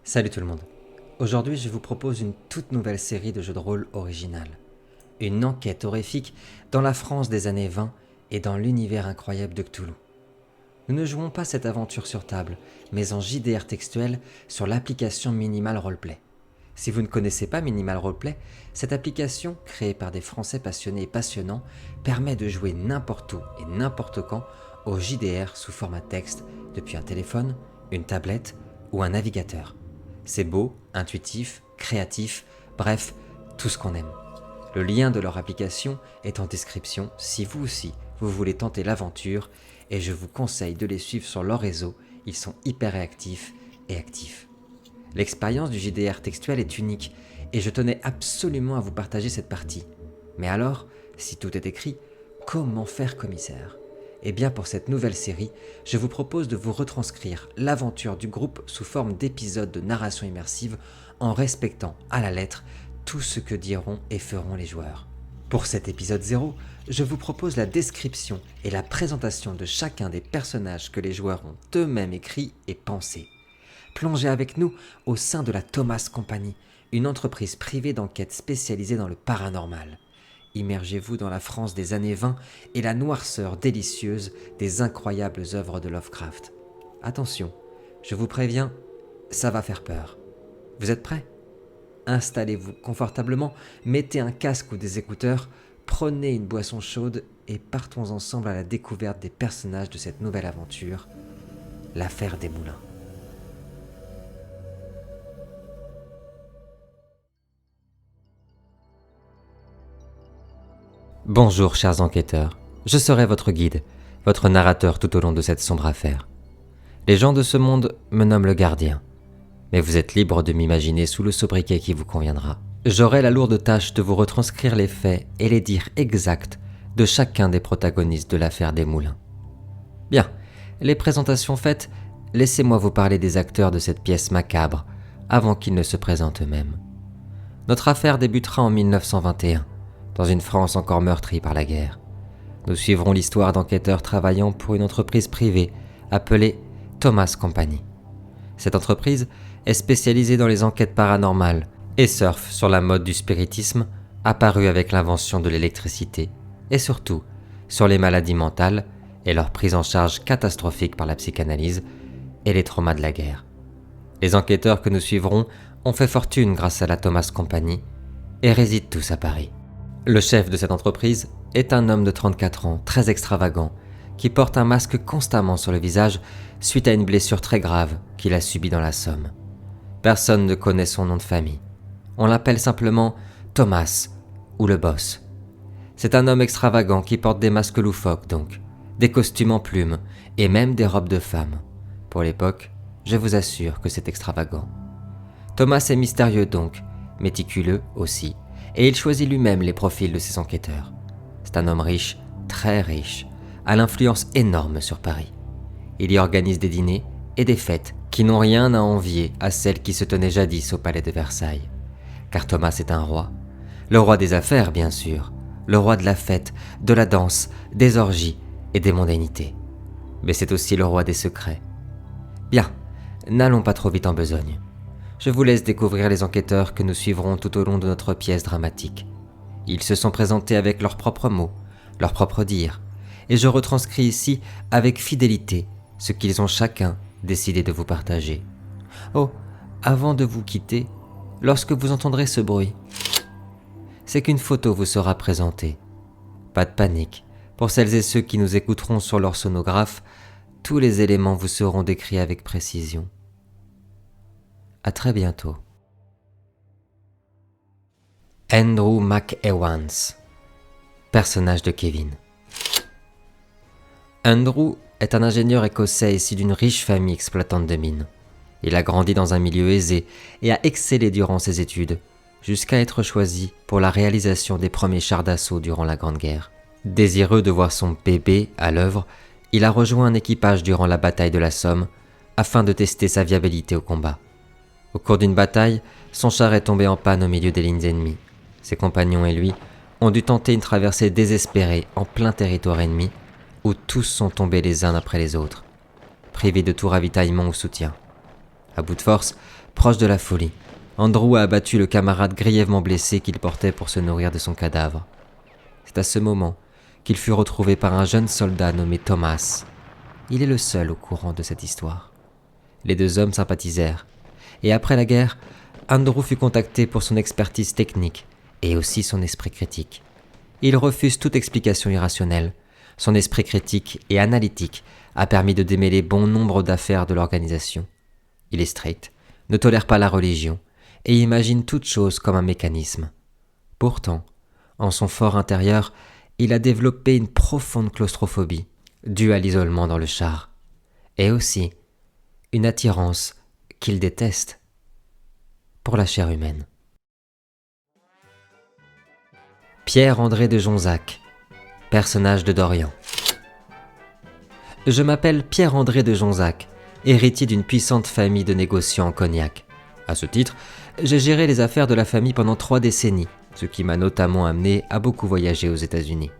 Salut tout le monde. Aujourd'hui, je vous propose une toute nouvelle série de jeux de rôle original. Une enquête horrifique dans la France des années 20 et dans l'univers incroyable de Cthulhu. Nous ne jouons pas cette aventure sur table, mais en JDR textuel sur l'application Minimal Roleplay. Si vous ne connaissez pas Minimal Roleplay, cette application, créée par des Français passionnés et passionnants, permet de jouer n'importe où et n'importe quand au JDR sous format texte depuis un téléphone, une tablette ou un navigateur. C'est beau, intuitif, créatif, bref, tout ce qu'on aime. Le lien de leur application est en description si vous aussi vous voulez tenter l'aventure et je vous conseille de les suivre sur leur réseau, ils sont hyper réactifs et actifs. L'expérience du JDR textuel est unique et je tenais absolument à vous partager cette partie. Mais alors, si tout est écrit, comment faire commissaire ? Eh bien pour cette nouvelle série, je vous propose de vous retranscrire l'aventure du groupe sous forme d'épisodes de narration immersive en respectant à la lettre tout ce que diront et feront les joueurs. Pour cet épisode 0, je vous propose la description et la présentation de chacun des personnages que les joueurs ont eux-mêmes écrits et pensés. Plongez avec nous au sein de la Thomas Company, une entreprise privée d'enquête spécialisée dans le paranormal. Immergez-vous dans la France des années 20 et la noirceur délicieuse des incroyables œuvres de Lovecraft. Attention, je vous préviens, ça va faire peur. Vous êtes prêts ? Installez-vous confortablement, mettez un casque ou des écouteurs, prenez une boisson chaude et partons ensemble à la découverte des personnages de cette nouvelle aventure, l'affaire des Moulins. Bonjour chers enquêteurs, je serai votre guide, votre narrateur tout au long de cette sombre affaire. Les gens de ce monde me nomment le gardien, mais vous êtes libre de m'imaginer sous le sobriquet qui vous conviendra. J'aurai la lourde tâche de vous retranscrire les faits et les dires exacts de chacun des protagonistes de l'affaire des Moulins. Bien, les présentations faites, laissez-moi vous parler des acteurs de cette pièce macabre avant qu'ils ne se présentent eux-mêmes. Notre affaire débutera en 1921. Dans une France encore meurtrie par la guerre. Nous suivrons l'histoire d'enquêteurs travaillant pour une entreprise privée appelée Thomas Company. Cette entreprise est spécialisée dans les enquêtes paranormales et surfe sur la mode du spiritisme apparue avec l'invention de l'électricité et surtout sur les maladies mentales et leur prise en charge catastrophique par la psychanalyse et les traumas de la guerre. Les enquêteurs que nous suivrons ont fait fortune grâce à la Thomas Company et résident tous à Paris. Le chef de cette entreprise est un homme de 34 ans, très extravagant, qui porte un masque constamment sur le visage suite à une blessure très grave qu'il a subie dans la Somme. Personne ne connaît son nom de famille. On l'appelle simplement Thomas ou le boss. C'est un homme extravagant qui porte des masques loufoques donc, des costumes en plumes et même des robes de femme. Pour l'époque, je vous assure que c'est extravagant. Thomas est mystérieux donc, méticuleux aussi. Et il choisit lui-même les profils de ses enquêteurs. C'est un homme riche, très riche, à l'influence énorme sur Paris. Il y organise des dîners et des fêtes qui n'ont rien à envier à celles qui se tenaient jadis au palais de Versailles. Car Thomas est un roi. Le roi des affaires, bien sûr. Le roi de la fête, de la danse, des orgies et des mondanités. Mais c'est aussi le roi des secrets. Bien, n'allons pas trop vite en besogne. Je vous laisse découvrir les enquêteurs que nous suivrons tout au long de notre pièce dramatique. Ils se sont présentés avec leurs propres mots, leurs propres dires, et je retranscris ici avec fidélité ce qu'ils ont chacun décidé de vous partager. Oh, avant de vous quitter, lorsque vous entendrez ce bruit, c'est qu'une photo vous sera présentée. Pas de panique, pour celles et ceux qui nous écouteront sur leur sonographe, tous les éléments vous seront décrits avec précision. À très bientôt. Andrew McEwans, personnage de Kevin. Andrew est un ingénieur écossais issu d'une riche famille exploitante de mines. Il a grandi dans un milieu aisé et a excellé durant ses études, jusqu'à être choisi pour la réalisation des premiers chars d'assaut durant la Grande Guerre. Désireux de voir son bébé à l'œuvre, il a rejoint un équipage durant la bataille de la Somme afin de tester sa viabilité au combat. Au cours d'une bataille, son char est tombé en panne au milieu des lignes ennemies. Ses compagnons et lui ont dû tenter une traversée désespérée en plein territoire ennemi, où tous sont tombés les uns après les autres, privés de tout ravitaillement ou soutien. À bout de force, Proche de la folie, Andrew a abattu le camarade grièvement blessé qu'il portait pour se nourrir de son cadavre. C'est à ce moment qu'il fut retrouvé par un jeune soldat nommé Thomas. Il est le seul au courant de cette histoire. Les deux hommes sympathisèrent, et après la guerre, Andrew fut contacté pour son expertise technique et aussi son esprit critique. Il refuse toute explication irrationnelle. Son esprit critique et analytique a permis de démêler bon nombre d'affaires de l'organisation. Il est strict, ne tolère pas la religion et imagine toute chose comme un mécanisme. Pourtant, en son fort intérieur, il a développé une profonde claustrophobie, due à l'isolement dans le char, et aussi une attirance qu'il déteste pour la chair humaine. Pierre-André de Jonzac, personnage de Dorian. Je m'appelle Pierre-André de Jonzac, héritier d'une puissante famille de négociants en cognac. À ce titre, j'ai géré les affaires de la famille pendant 3 décennies, ce qui m'a notamment amené à beaucoup voyager aux États-Unis.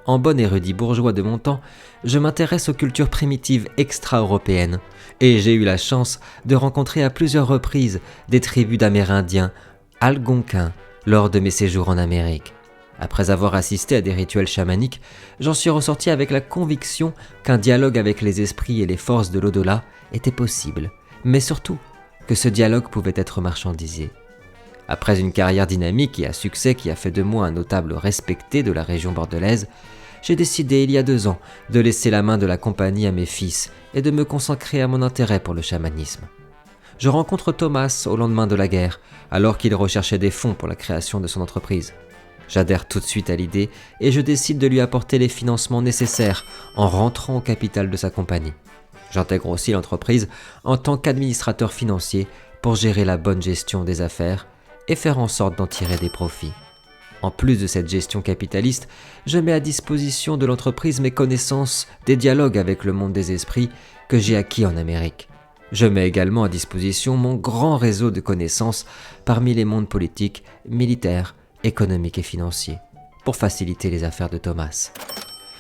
En bon érudit bourgeois de mon temps, je m'intéresse aux cultures primitives extra-européennes, et j'ai eu la chance de rencontrer à plusieurs reprises des tribus d'Amérindiens algonquins lors de mes séjours en Amérique. Après avoir assisté à des rituels chamaniques, j'en suis ressorti avec la conviction qu'un dialogue avec les esprits et les forces de l'au-delà était possible, mais surtout que ce dialogue pouvait être marchandisé. Après une carrière dynamique et à succès qui a fait de moi un notable respecté de la région bordelaise, j'ai décidé il y a 2 ans de laisser la main de la compagnie à mes fils et de me consacrer à mon intérêt pour le chamanisme. Je rencontre Thomas au lendemain de la guerre, alors qu'il recherchait des fonds pour la création de son entreprise. J'adhère tout de suite à l'idée et je décide de lui apporter les financements nécessaires en rentrant au capital de sa compagnie. J'intègre aussi l'entreprise en tant qu'administrateur financier pour gérer la bonne gestion des affaires et faire en sorte d'en tirer des profits. En plus de cette gestion capitaliste, je mets à disposition de l'entreprise mes connaissances des dialogues avec le monde des esprits que j'ai acquis en Amérique. Je mets également à disposition mon grand réseau de connaissances parmi les mondes politiques, militaires, économiques et financiers, pour faciliter les affaires de Thomas.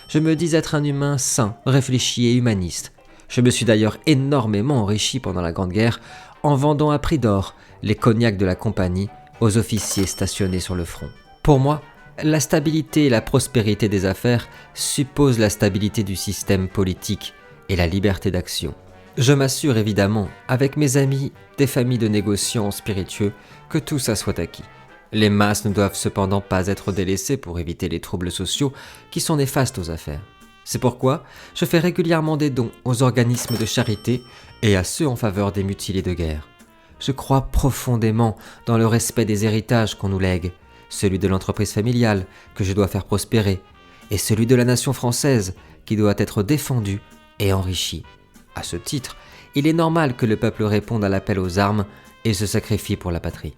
Je me dis être un humain sain, réfléchi et humaniste. Je me suis d'ailleurs énormément enrichi pendant la Grande Guerre en vendant à prix d'or les cognacs de la compagnie aux officiers stationnés sur le front. Pour moi, la stabilité et la prospérité des affaires supposent la stabilité du système politique et la liberté d'action. Je m'assure évidemment, avec mes amis, des familles de négociants spiritueux, que tout ça soit acquis. Les masses ne doivent cependant pas être délaissées pour éviter les troubles sociaux qui sont néfastes aux affaires. C'est pourquoi je fais régulièrement des dons aux organismes de charité et à ceux en faveur des mutilés de guerre. Je crois profondément dans le respect des héritages qu'on nous lègue, celui de l'entreprise familiale que je dois faire prospérer, et celui de la nation française qui doit être défendue et enrichie. À ce titre, il est normal que le peuple réponde à l'appel aux armes et se sacrifie pour la patrie.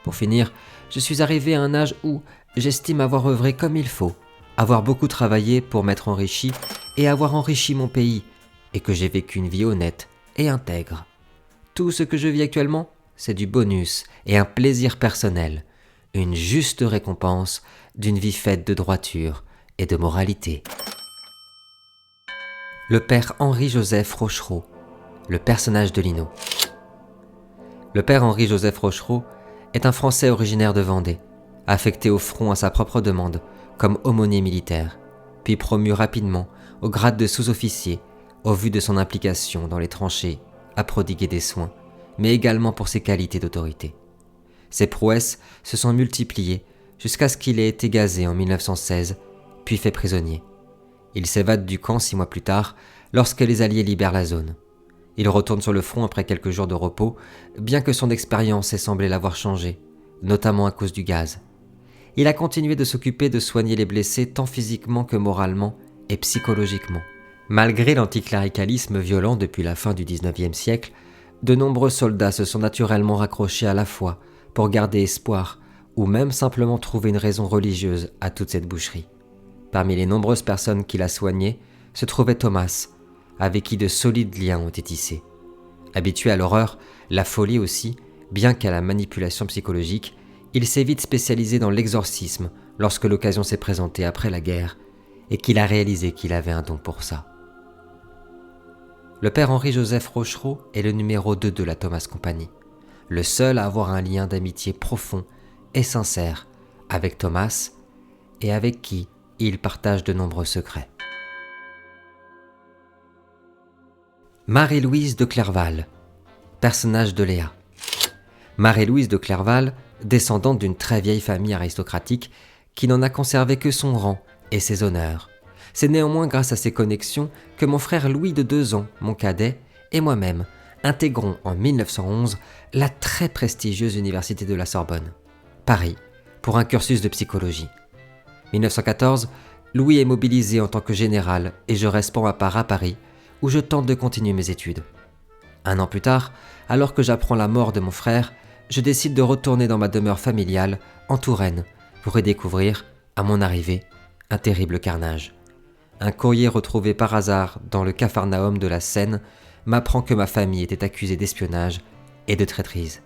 Pour finir, je suis arrivé à un âge où j'estime avoir œuvré comme il faut, avoir beaucoup travaillé pour m'être enrichi et avoir enrichi mon pays, et que j'ai vécu une vie honnête et intègre. Tout ce que je vis actuellement, c'est du bonus et un plaisir personnel, une juste récompense d'une vie faite de droiture et de moralité. Le père Henri-Joseph Rochereau, le personnage de Lino. Le père Henri-Joseph Rochereau est un Français originaire de Vendée, affecté au front à sa propre demande comme aumônier militaire, puis promu rapidement au grade de sous-officier au vu de son implication dans les tranchées à prodiguer des soins, mais également pour ses qualités d'autorité. Ses prouesses se sont multipliées jusqu'à ce qu'il ait été gazé en 1916, puis fait prisonnier. Il s'évade du camp 6 mois plus tard, lorsque les Alliés libèrent la zone. Il retourne sur le front après quelques jours de repos, bien que son expérience ait semblé l'avoir changé, notamment à cause du gaz. Il a continué de s'occuper de soigner les blessés tant physiquement que moralement et psychologiquement. Malgré l'anticléricalisme violent depuis la fin du XIXe siècle, de nombreux soldats se sont naturellement raccrochés à la foi pour garder espoir ou même simplement trouver une raison religieuse à toute cette boucherie. Parmi les nombreuses personnes qu'il a soignées se trouvait Thomas, avec qui de solides liens ont été tissés. Habitué à l'horreur, la folie aussi, bien qu'à la manipulation psychologique, il s'est vite spécialisé dans l'exorcisme lorsque l'occasion s'est présentée après la guerre et qu'il a réalisé qu'il avait un don pour ça. Le père Henri-Joseph Rochereau est le numéro 2 de la Thomas Company. le seul à avoir un lien d'amitié profond et sincère avec Thomas et avec qui il partage de nombreux secrets. Marie-Louise de Clerval, personnage de Léa. Marie-Louise de Clerval, descendante d'une très vieille famille aristocratique qui n'en a conservé que son rang et ses honneurs. C'est néanmoins grâce à ses connexions que mon frère Louis de 2 ans, mon cadet, et moi-même intégrons en 1911 la très prestigieuse Université de la Sorbonne, Paris, pour un cursus de psychologie. 1914, Louis est mobilisé en tant que général et je reste pour ma part à Paris, où je tente de continuer mes études. 1 an plus tard, alors que j'apprends la mort de mon frère, je décide de retourner dans ma demeure familiale, en Touraine, pour y découvrir, à mon arrivée, un terrible carnage. Un courrier retrouvé par hasard dans le Capharnaüm de la Seine m'apprend que ma famille était accusée d'espionnage et de traîtrise.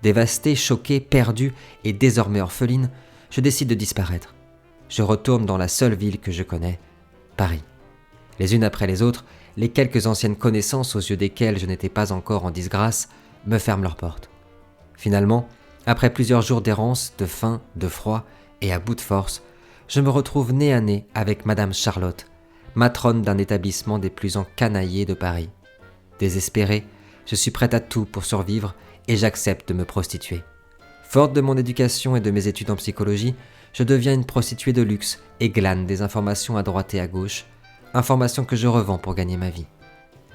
Dévastée, choquée, perdue et désormais orpheline, je décide de disparaître. Je retourne dans la seule ville que je connais, Paris. Les unes après les autres, les quelques anciennes connaissances aux yeux desquelles je n'étais pas encore en disgrâce me ferment leurs portes. Finalement, après plusieurs jours d'errance, de faim, de froid et à bout de force, je me retrouve nez à nez avec Madame Charlotte, matrone d'un établissement des plus encanaillés de Paris. Désespéré, je suis prête à tout pour survivre et j'accepte de me prostituer. Forte de mon éducation et de mes études en psychologie, je deviens une prostituée de luxe et glane des informations à droite et à gauche, informations que je revends pour gagner ma vie.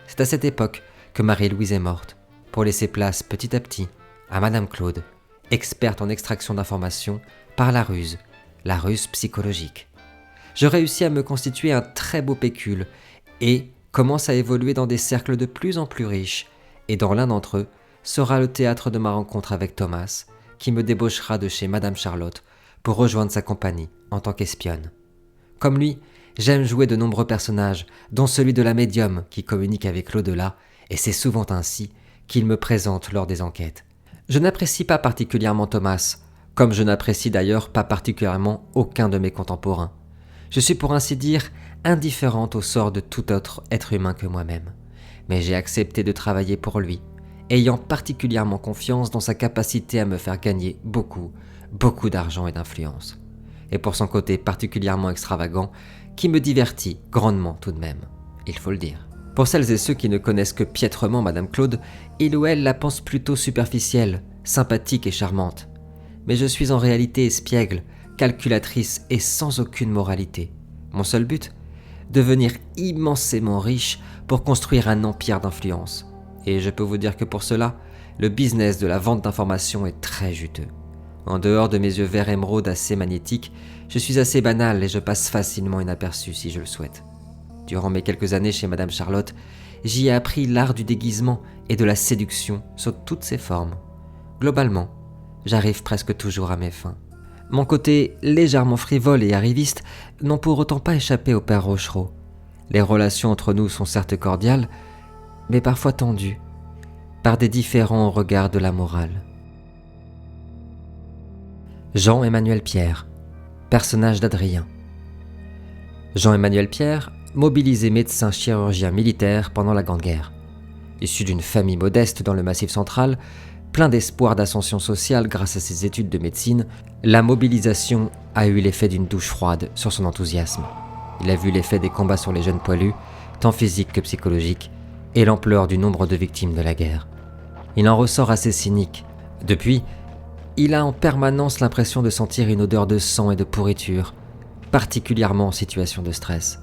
C'est à cette époque que Marie-Louise est morte, pour laisser place petit à petit à Madame Claude, experte en extraction d'informations par la ruse psychologique. Je réussis à me constituer un très beau pécule et commence à évoluer dans des cercles de plus en plus riches, et dans l'un d'entre eux sera le théâtre de ma rencontre avec Thomas, qui me débauchera de chez Madame Charlotte pour rejoindre sa compagnie en tant qu'espionne. Comme lui, j'aime jouer de nombreux personnages, dont celui de la médium qui communique avec l'au-delà, et c'est souvent ainsi qu'il me présente lors des enquêtes. Je n'apprécie pas particulièrement Thomas, comme je n'apprécie d'ailleurs pas particulièrement aucun de mes contemporains. Je suis pour ainsi dire indifférente au sort de tout autre être humain que moi-même, mais j'ai accepté de travailler pour lui, ayant particulièrement confiance dans sa capacité à me faire gagner beaucoup d'argent et d'influence, et pour son côté particulièrement extravagant, qui me divertit grandement tout de même, il faut le dire. Pour celles et ceux qui ne connaissent que piètrement Madame Claude, il ou elle la pense plutôt superficielle, sympathique et charmante. Mais je suis en réalité espiègle, calculatrice et sans aucune moralité. Mon seul but ? Devenir immensément riche pour construire un empire d'influence. Et je peux vous dire que pour cela, le business de la vente d'informations est très juteux. En dehors de mes yeux verts émeraude assez magnétiques, je suis assez banal et je passe facilement inaperçu si je le souhaite. Durant mes quelques années chez Madame Charlotte, j'y ai appris l'art du déguisement et de la séduction sous toutes ses formes. Globalement, j'arrive presque toujours à mes fins. Mon côté légèrement frivole et arriviste n'ont pour autant pas échappé au père Rochereau. Les relations entre nous sont certes cordiales, mais parfois tendues, par des différends au regard de la morale. Jean-Emmanuel Pierre, personnage d'Adrien. Jean-Emmanuel Pierre, mobilisé médecin chirurgien militaire pendant la Grande Guerre. Issu d'une famille modeste dans le Massif central, plein d'espoir d'ascension sociale grâce à ses études de médecine, la mobilisation a eu l'effet d'une douche froide sur son enthousiasme. Il a vu l'effet des combats sur les jeunes poilus, tant physiques que psychologiques, et l'ampleur du nombre de victimes de la guerre. Il en ressort assez cynique. Depuis, il a en permanence l'impression de sentir une odeur de sang et de pourriture, particulièrement en situation de stress.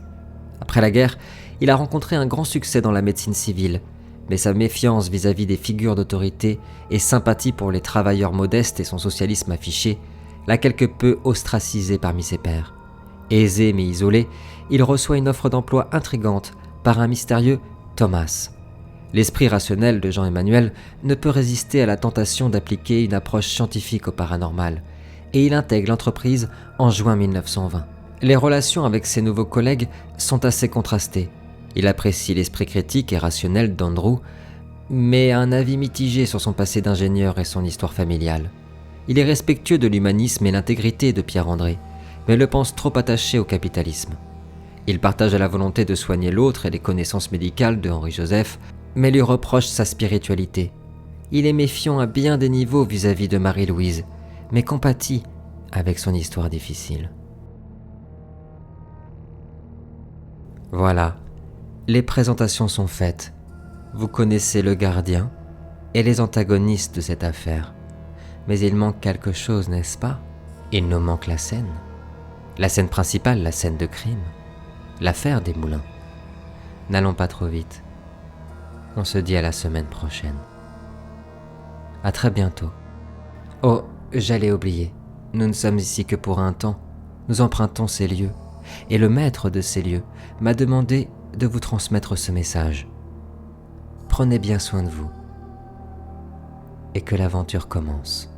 Après la guerre, il a rencontré un grand succès dans la médecine civile, mais sa méfiance vis-à-vis des figures d'autorité et sympathie pour les travailleurs modestes et son socialisme affiché l'a quelque peu ostracisé parmi ses pairs. Aisé mais isolé, il reçoit une offre d'emploi intrigante par un mystérieux Thomas. L'esprit rationnel de Jean-Emmanuel ne peut résister à la tentation d'appliquer une approche scientifique au paranormal, et il intègre l'entreprise en juin 1920. Les relations avec ses nouveaux collègues sont assez contrastées. Il apprécie l'esprit critique et rationnel d'Andrew, mais a un avis mitigé sur son passé d'ingénieur et son histoire familiale. Il est respectueux de l'humanisme et l'intégrité de Pierre-André, mais le pense trop attaché au capitalisme. Il partage la volonté de soigner l'autre et les connaissances médicales de Henri Joseph, mais lui reproche sa spiritualité. Il est méfiant à bien des niveaux vis-à-vis de Marie-Louise, mais compatit avec son histoire difficile. Voilà, les présentations sont faites. Vous connaissez le gardien et les antagonistes de cette affaire. Mais il manque quelque chose, n'est-ce pas? Il nous manque la scène. La scène principale, la scène de crime. L'affaire des moulins. N'allons pas trop vite. On se dit à la semaine prochaine. À très bientôt. Oh, j'allais oublier. Nous ne sommes ici que pour un temps. Nous empruntons ces lieux. Et le maître de ces lieux m'a demandé de vous transmettre ce message. Prenez bien soin de vous. Et que l'aventure commence.